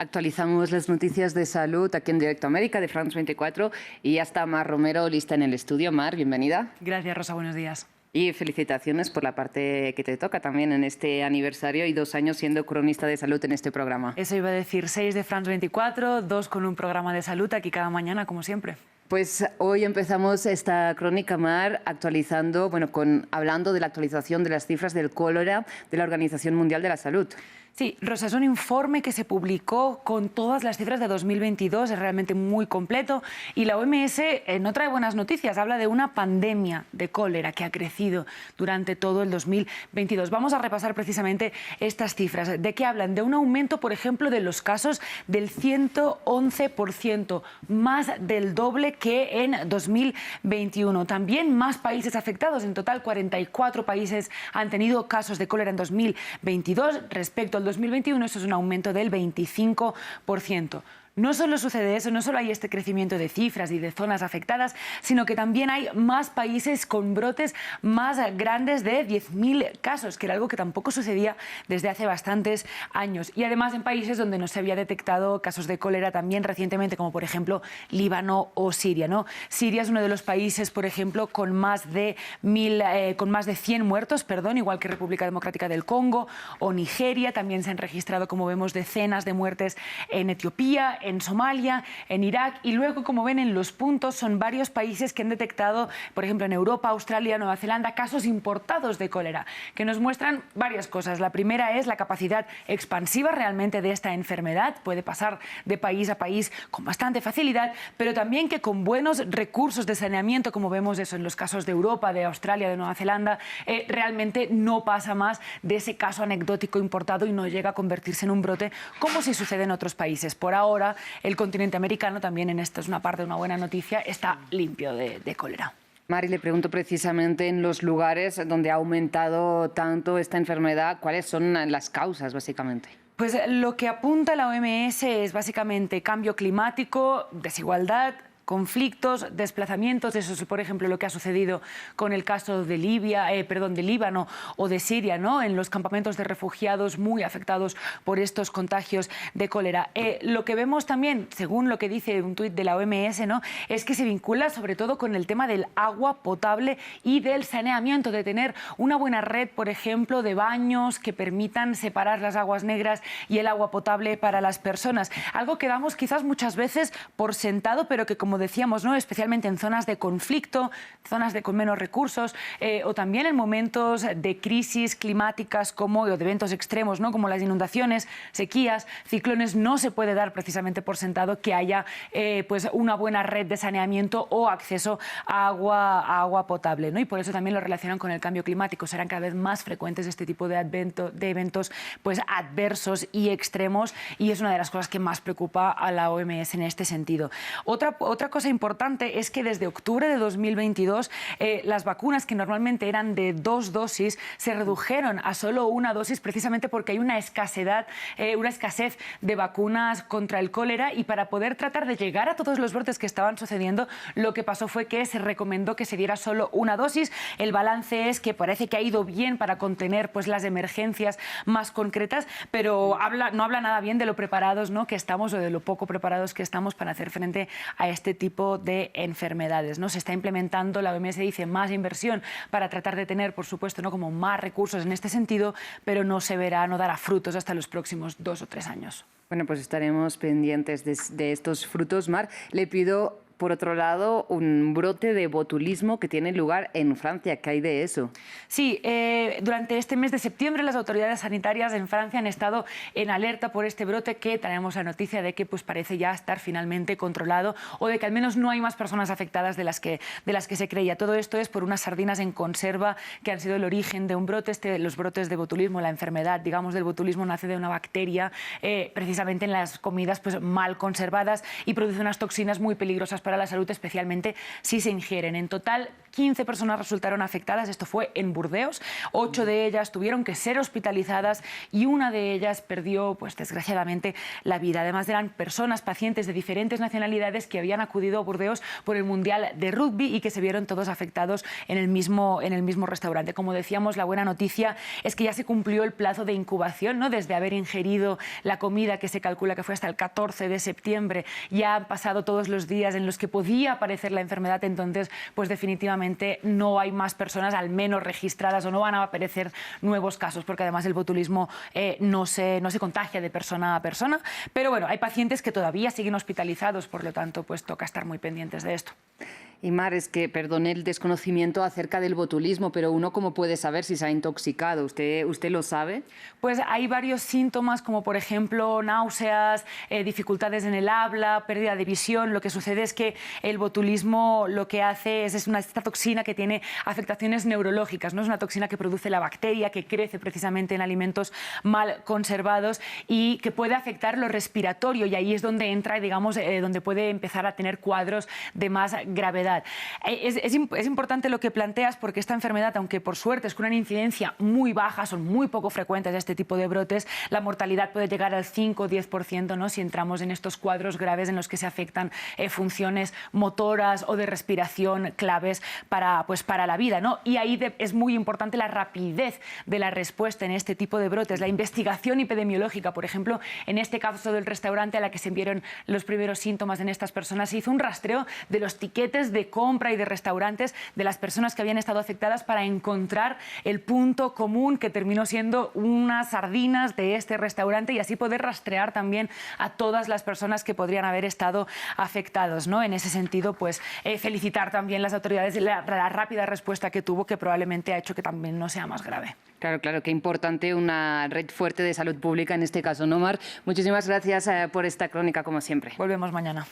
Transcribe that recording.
Actualizamos las noticias de salud aquí en Directo América de France 24 y ya está Mar Romero lista en el estudio. Mar, bienvenida. Gracias, Rosa, buenos días. Y felicitaciones por la parte que te toca también en este aniversario y 2 años siendo cronista de salud en este programa. Eso iba a decir, 6 de France 24, 2 con un programa de salud aquí cada mañana, como siempre. Pues hoy empezamos esta crónica, Mar, hablando de la actualización de las cifras del cólera de la Organización Mundial de la Salud. Sí, Rosa, es un informe que se publicó con todas las cifras de 2022, es realmente muy completo y la OMS no trae buenas noticias, habla de una pandemia de cólera que ha crecido durante todo el 2022. Vamos a repasar precisamente estas cifras. ¿De qué hablan? De un aumento, por ejemplo, de los casos del 111%, más del doble que en 2021. También más países afectados, en total 44 países han tenido casos de cólera en 2022 respecto al 2021, eso es un aumento del 25%. No solo sucede eso, no solo hay este crecimiento de cifras y de zonas afectadas, sino que también hay más países con brotes más grandes de 10.000 casos, que era algo que tampoco sucedía desde hace bastantes años. Y además en países donde no se había detectado casos de cólera también recientemente, como por ejemplo Líbano o Siria, ¿no? Siria es uno de los países, por ejemplo, con más de 100 muertos, igual que República Democrática del Congo o Nigeria. También se han registrado, como vemos, decenas de muertes en Etiopía, en Somalia, en Irak, y luego, como ven en los puntos, son varios países que han detectado, por ejemplo, en Europa, Australia, Nueva Zelanda, casos importados de cólera, que nos muestran varias cosas. La primera es la capacidad expansiva realmente de esta enfermedad, puede pasar de país a país con bastante facilidad, pero también que con buenos recursos de saneamiento, como vemos eso en los casos de Europa, de Australia, de Nueva Zelanda, realmente no pasa más de ese caso anecdótico importado y no llega a convertirse en un brote como si sucede en otros países. Por ahora, el continente americano, también en esto es una parte de una buena noticia, está limpio de cólera. Mari, le pregunto precisamente en los lugares donde ha aumentado tanto esta enfermedad, ¿cuáles son las causas básicamente? Pues lo que apunta la OMS es básicamente cambio climático, desigualdad, conflictos, desplazamientos. Eso es, por ejemplo, lo que ha sucedido con el caso de Líbano o de Siria, ¿no? En los campamentos de refugiados muy afectados por estos contagios de cólera. Lo que vemos también, según lo que dice un tuit de la OMS, ¿no?, es que se vincula sobre todo con el tema del agua potable y del saneamiento, de tener una buena red, por ejemplo, de baños que permitan separar las aguas negras y el agua potable para las personas. Algo que damos quizás muchas veces por sentado, pero que, como decíamos, ¿no?, especialmente en zonas de conflicto, zonas con menos recursos, o también en momentos de crisis climáticas o de eventos extremos, ¿no?, como las inundaciones, sequías, ciclones, no se puede dar precisamente por sentado que haya pues una buena red de saneamiento o acceso a agua potable, ¿no? Y por eso también lo relacionan con el cambio climático. Serán cada vez más frecuentes este tipo de eventos pues adversos y extremos, y es una de las cosas que más preocupa a la OMS en este sentido. Otra cosa importante es que desde octubre de 2022 las vacunas, que normalmente eran de 2 dosis, se redujeron a solo 1 dosis, precisamente porque hay una escasez de vacunas contra el cólera, y para poder tratar de llegar a todos los brotes que estaban sucediendo, lo que pasó fue que se recomendó que se diera solo 1 dosis. El balance es que parece que ha ido bien para contener pues las emergencias más concretas, pero no habla nada bien de lo preparados, ¿no?, que estamos, o de lo poco preparados que estamos para hacer frente a este tipo de enfermedades, ¿no? Se está implementando, la OMS dice, más inversión para tratar de tener, por supuesto, ¿no?, como más recursos en este sentido, pero no dará frutos hasta los próximos 2 o 3 años. Bueno, pues estaremos pendientes de estos frutos, Mar. Le pido, por otro lado, un brote de botulismo que tiene lugar en Francia. ¿Qué hay de eso? Sí, durante este mes de septiembre las autoridades sanitarias en Francia han estado en alerta por este brote, que tenemos la noticia de que pues parece ya estar finalmente controlado, o de que al menos no hay más personas afectadas de las que se creía. Todo esto es por unas sardinas en conserva que han sido el origen de un brote. Los brotes de botulismo, la enfermedad, digamos, del botulismo nace de una bacteria precisamente en las comidas pues mal conservadas, y produce unas toxinas muy peligrosas para para la salud, especialmente si se ingieren. En total, 15 personas resultaron afectadas, esto fue en Burdeos, 8 de ellas tuvieron que ser hospitalizadas y una de ellas perdió, pues desgraciadamente, la vida. Además eran personas, pacientes de diferentes nacionalidades que habían acudido a Burdeos por el Mundial de Rugby y que se vieron todos afectados en el mismo restaurante. Como decíamos, la buena noticia es que ya se cumplió el plazo de incubación, ¿no? Desde haber ingerido la comida, que se calcula que fue hasta el 14 de septiembre, ya han pasado todos los días en los que podía aparecer la enfermedad, entonces, pues definitivamente no hay más personas, al menos registradas, o no van a aparecer nuevos casos, porque además el botulismo no se contagia de persona a persona. Pero bueno, hay pacientes que todavía siguen hospitalizados, por lo tanto, pues toca estar muy pendientes de esto. Y Mar, es que, perdone el desconocimiento acerca del botulismo, pero uno cómo puede saber si se ha intoxicado. ¿Usted lo sabe? Pues hay varios síntomas, como por ejemplo náuseas, dificultades en el habla, pérdida de visión. Lo que sucede es que el botulismo lo que hace es esta toxina que tiene afectaciones neurológicas, ¿no? Es una toxina que produce la bacteria, que crece precisamente en alimentos mal conservados y que puede afectar lo respiratorio, y ahí es donde entra, digamos, donde puede empezar a tener cuadros de más gravedad. Es importante lo que planteas, porque esta enfermedad, aunque por suerte es con una incidencia muy baja, son muy poco frecuentes este tipo de brotes, la mortalidad puede llegar al 5 o 10%, ¿no? Si entramos en estos cuadros graves en los que se afectan funciones motoras o de respiración claves para la vida, ¿no? Y ahí es muy importante la rapidez de la respuesta en este tipo de brotes, la investigación epidemiológica. Por ejemplo, en este caso del restaurante a la que se vieron los primeros síntomas en estas personas, se hizo un rastreo de los tiquetes de compra y de restaurantes de las personas que habían estado afectadas para encontrar el punto común, que terminó siendo unas sardinas de este restaurante, y así poder rastrear también a todas las personas que podrían haber estado afectados, ¿no? En ese sentido, pues felicitar también las autoridades de la rápida respuesta que tuvo, que probablemente ha hecho que también no sea más grave. Claro, claro, qué importante una red fuerte de salud pública en este caso, ¿no, Mar? Muchísimas gracias por esta crónica, como siempre. Volvemos mañana.